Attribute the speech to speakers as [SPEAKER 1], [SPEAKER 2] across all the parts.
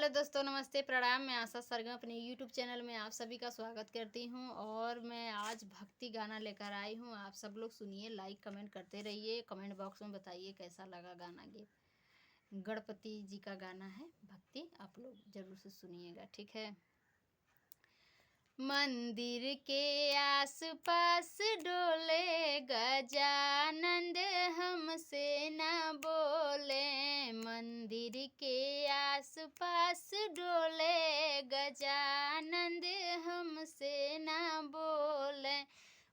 [SPEAKER 1] Hello दोस्तों, नमस्ते, प्रणाम। मैं आशा सरगम अपने यूट्यूब चैनल में आप सभी का स्वागत करती हूं और मैं आज भक्ति गाना लेकर आई हूं। आप सब लोग सुनिए, लाइक कमेंट करते रहिए। कमेंट बॉक्स में बताइए कैसा लगा गाना। गीत गणपति जी का गाना है, भक्ति। आप लोग जरूर से सुनिएगा, ठीक है। मंदिर के आसपास डोले गजानंद, हमसे न बोले। मंदिर के आसपास डोले गजानंद, हमसे न बोले।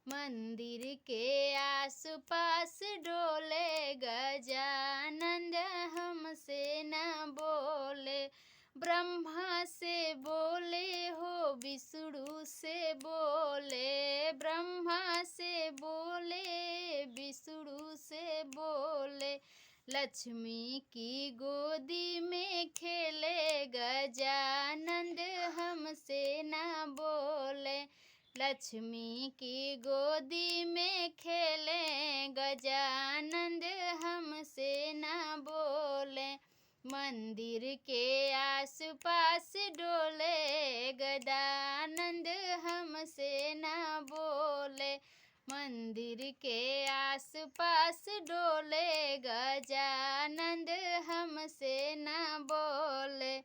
[SPEAKER 1] मंदिर के आसपास डोले गजानंद, हमसे न बोले। ब्रह्मा से बोले हो, विष्णु से बोले। ब्रह्मा से बोले, विष्णु से बोले। लक्ष्मी की गोदी में खेले गजानंद, हमसे न बोले। लक्ष्मी की गोदी में खेले गजानंद, हमसे न बोले। मंदिर के आसपास डोले गजानंद, हमसे न बोले। मंदिर के आसपास डोले गजानंद, हमसे न बोले।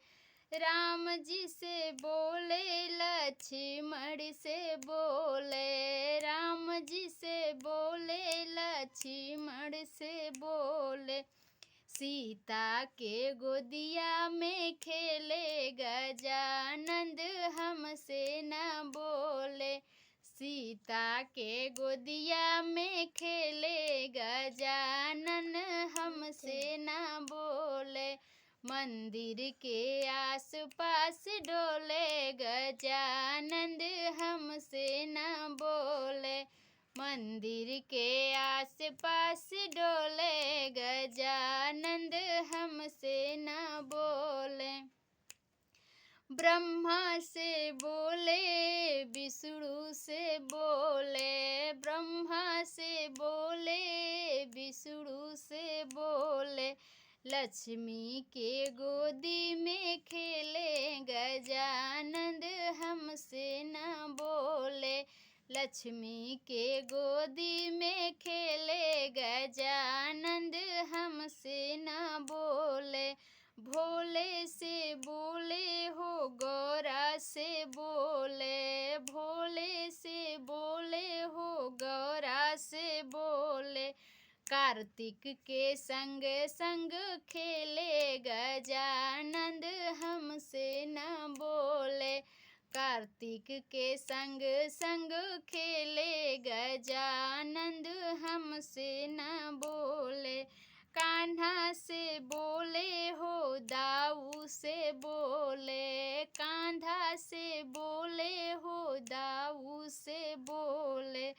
[SPEAKER 1] राम जी से बोले, लक्ष्मण से बोले। राम जी से बोले, लक्ष्मण से बोले। सीता के गोदिया में खेले गजानंद, हमसे न बोले। सीता के गोदिया में खेले गजानन, हमसे न बोले। मंदिर के आसपास डोले गजानंद, हमसे न बोले। मंदिर के आसपास डोले गजानंद, हमसे न बोले। ब्रह्मा से बोले, विष्णु से बोले। ब्रह्मा से बोले, विष्णु से बोले। लक्ष्मी के गोदी में खेले गजानंद, हमसे न बोले। लक्ष्मी के गोदी में खेले गजानंद, हमसे न बोले। भोले से बोले हो, गौरा से बोले। भोले से बोले हो, गौरा से बोले। कार्तिक के संग संग खेले गजानंद, हमसे न बोले। कार्तिक के संग संग खेले गजानंद, हमसे न बोले। कान्हा से बोले हो, दाऊ से बोले। कान्हा से बोले हो, दाऊ से बोले।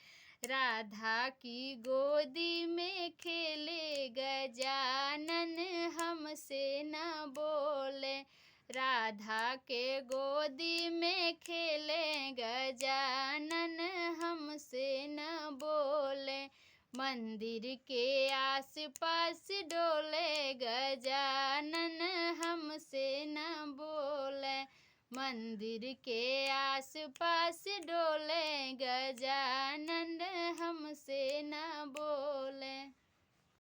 [SPEAKER 1] राधा की गोदी में खेले गजानन, हमसे न बोले। राधा के गोदी में खेले गजानन, हमसे न बोले। मंदिर के आसपास डोले गजानन, हमसे न बोले। मंदिर के आसपास डोले गजानन, हमसे न बोले।